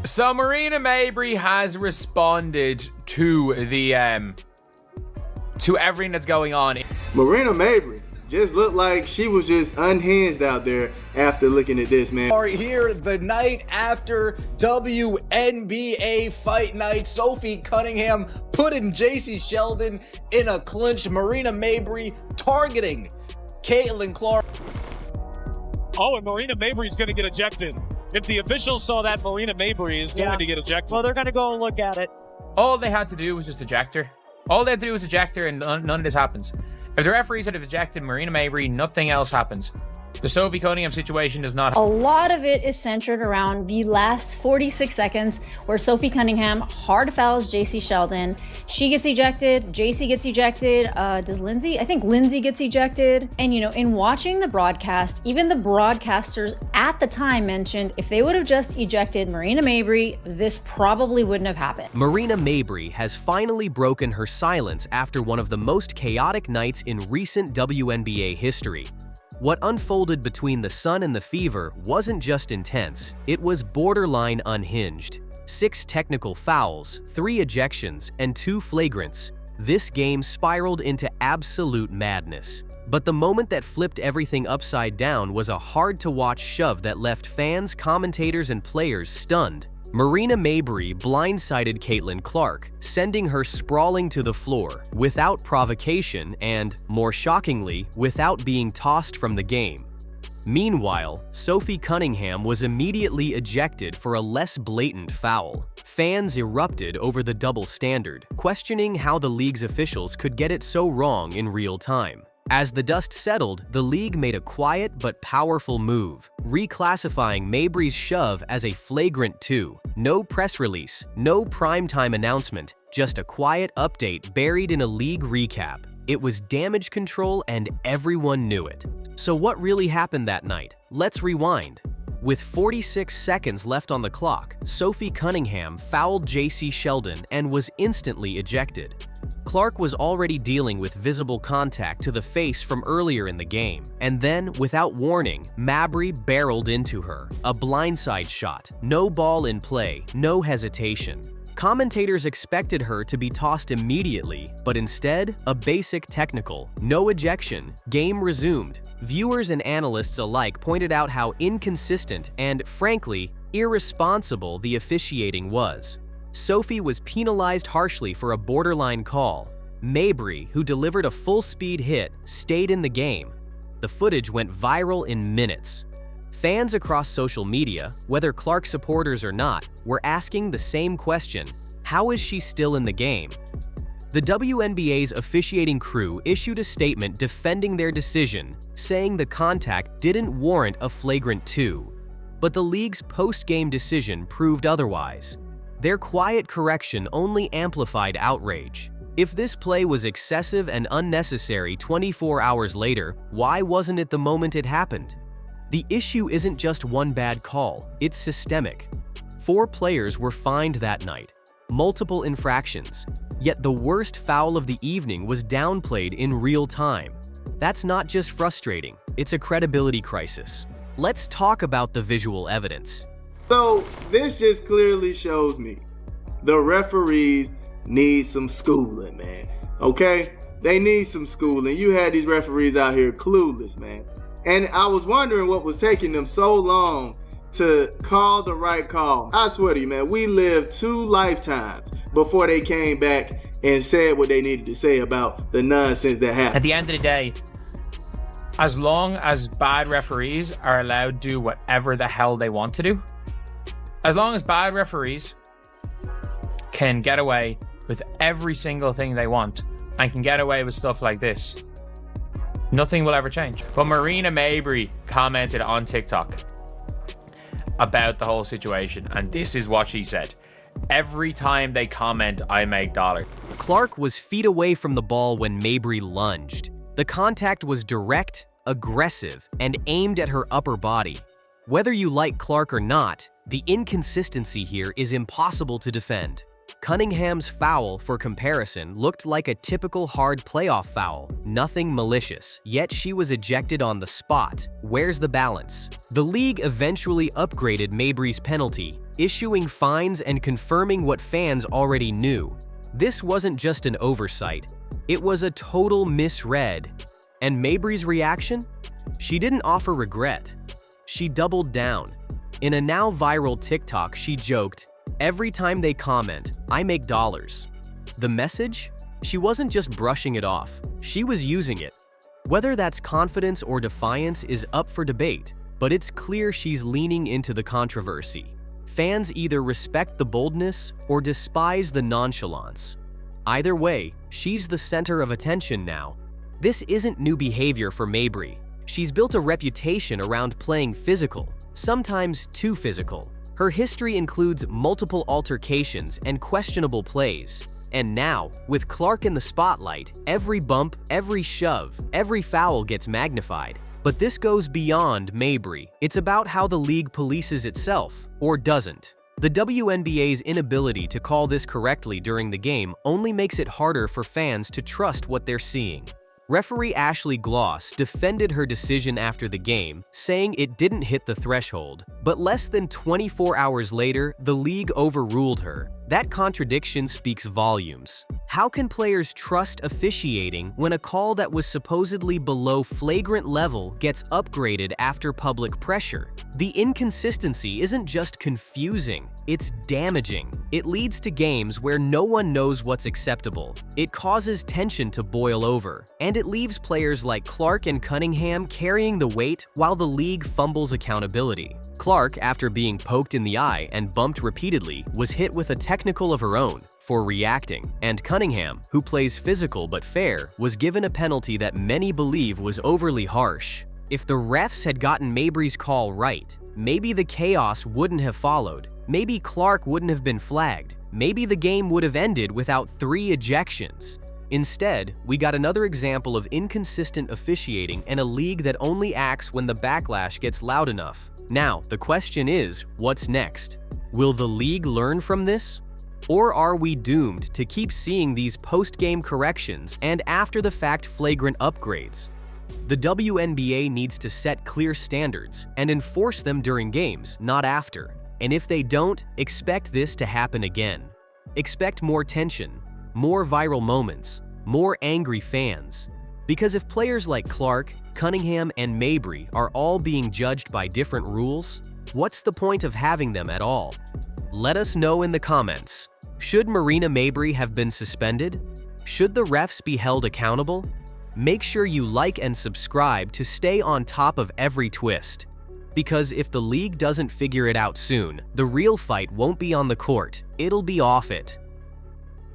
So Marina Mabry has responded to the to everything that's going on. Marina Mabry just looked like she was just unhinged out there after looking at this, man. Are here the night after WNBA fight night. Sophie Cunningham putting JC Sheldon in a clinch. Marina Mabry targeting Caitlin Clark. Oh, and Marina Mabry is going to get ejected. If the officials saw that, Marina Mabry is going to get ejected. Well, they're going to go and look at it. All they had to do was just eject her. All they had to do was eject her, and none of this happens. If the referees had ejected Marina Mabry, nothing else happens. The Sophie Cunningham situation does not. A lot of it is centered around the last 46 seconds where Sophie Cunningham hard fouls JC Sheldon. She gets ejected, JC gets ejected. Does Lindsay? I think Lindsay gets ejected. And you know, in watching the broadcast, even the broadcasters at the time mentioned if they would have just ejected Marina Mabry, this probably wouldn't have happened. Marina Mabry has finally broken her silence after one of the most chaotic nights in recent WNBA history. What unfolded between the Sun and the Fever wasn't just intense, it was borderline unhinged. 6 technical fouls, 3 ejections, and 2 flagrants. This game spiraled into absolute madness. But the moment that flipped everything upside down was a hard-to-watch shove that left fans, commentators, and players stunned. Marina Mabrey blindsided Caitlin Clark, sending her sprawling to the floor without provocation and, more shockingly, without being tossed from the game. Meanwhile, Sophie Cunningham was immediately ejected for a less blatant foul. Fans erupted over the double standard, questioning how the league's officials could get it so wrong in real time. As the dust settled, the league made a quiet but powerful move, reclassifying Mabry's shove as a flagrant 2. No press release, no primetime announcement, just a quiet update buried in a league recap. It was damage control and everyone knew it. So what really happened that night? Let's rewind. With 46 seconds left on the clock, Sophie Cunningham fouled JC Sheldon and was instantly ejected. Clark was already dealing with visible contact to the face from earlier in the game, and then, without warning, Mabry barreled into her. A blindside shot, no ball in play, no hesitation. Commentators expected her to be tossed immediately, but instead, a basic technical, no ejection, game resumed. Viewers and analysts alike pointed out how inconsistent and, frankly, irresponsible the officiating was. Sophie was penalized harshly for a borderline call. Mabry, who delivered a full-speed hit, stayed in the game. The footage went viral in minutes. Fans across social media, whether Clark supporters or not, were asking the same question: how is she still in the game? The WNBA's officiating crew issued a statement defending their decision, saying the contact didn't warrant a flagrant 2. But the league's post-game decision proved otherwise. Their quiet correction only amplified outrage. If this play was excessive and unnecessary 24 hours later, why wasn't it the moment it happened? The issue isn't just one bad call, it's systemic. 4 players were fined that night, multiple infractions, yet the worst foul of the evening was downplayed in real time. That's not just frustrating, it's a credibility crisis. Let's talk about the visual evidence. So this just clearly shows me the referees need some schooling, man. Okay? They need some schooling. You had these referees out here clueless, man. And I was wondering what was taking them so long to call the right call. I swear to you, man, we lived 2 lifetimes before they came back and said what they needed to say about the nonsense that happened. At the end of the day, as long as bad referees are allowed to do whatever the hell they want to do, as long as bad referees can get away with every single thing they want and can get away with stuff like this, nothing will ever change. But Marina Mabry commented on TikTok about the whole situation, and this is what she said: "Every time they comment, I make dollars." Clark was feet away from the ball when Mabry lunged. The contact was direct, aggressive, and aimed at her upper body. Whether you like Clark or not, the inconsistency here is impossible to defend. Cunningham's foul, for comparison, looked like a typical hard playoff foul, nothing malicious, yet she was ejected on the spot. Where's the balance? The league eventually upgraded Mabrey's penalty, issuing fines and confirming what fans already knew. This wasn't just an oversight, it was a total misread. And Mabrey's reaction? She didn't offer regret. She doubled down. In a now viral TikTok, she joked, "Every time they comment, I make dollars." The message? She wasn't just brushing it off, she was using it. Whether that's confidence or defiance is up for debate, but it's clear she's leaning into the controversy. Fans either respect the boldness or despise the nonchalance. Either way, she's the center of attention now. This isn't new behavior for Mabrey. She's built a reputation around playing physical, sometimes too physical. Her history includes multiple altercations and questionable plays. And now, with Clark in the spotlight, every bump, every shove, every foul gets magnified. But this goes beyond Mabrey. It's about how the league polices itself, or doesn't. The WNBA's inability to call this correctly during the game only makes it harder for fans to trust what they're seeing. Referee Ashley Gloss defended her decision after the game, saying it didn't hit the threshold. But less than 24 hours later, the league overruled her. That contradiction speaks volumes. How can players trust officiating when a call that was supposedly below flagrant level gets upgraded after public pressure? The inconsistency isn't just confusing, it's damaging. It leads to games where no one knows what's acceptable. It causes tension to boil over, and it leaves players like Clark and Cunningham carrying the weight while the league fumbles accountability. Clark, after being poked in the eye and bumped repeatedly, was hit with a technical of her own for reacting, and Cunningham, who plays physical but fair, was given a penalty that many believe was overly harsh. If the refs had gotten Mabrey's call right, maybe the chaos wouldn't have followed. Maybe Clark wouldn't have been flagged. Maybe the game would have ended without 3 ejections. Instead, we got another example of inconsistent officiating and a league that only acts when the backlash gets loud enough. Now, the question is, what's next? Will the league learn from this? Or are we doomed to keep seeing these post-game corrections and after-the-fact flagrant upgrades? The WNBA needs to set clear standards and enforce them during games, not after. And if they don't, expect this to happen again. Expect more tension, more viral moments, more angry fans. Because if players like Clark, Cunningham, and Mabrey are all being judged by different rules, what's the point of having them at all? Let us know in the comments. Should Marina Mabrey have been suspended? Should the refs be held accountable? Make sure you like and subscribe to stay on top of every twist. Because if the league doesn't figure it out soon, the real fight won't be on the court, it'll be off it.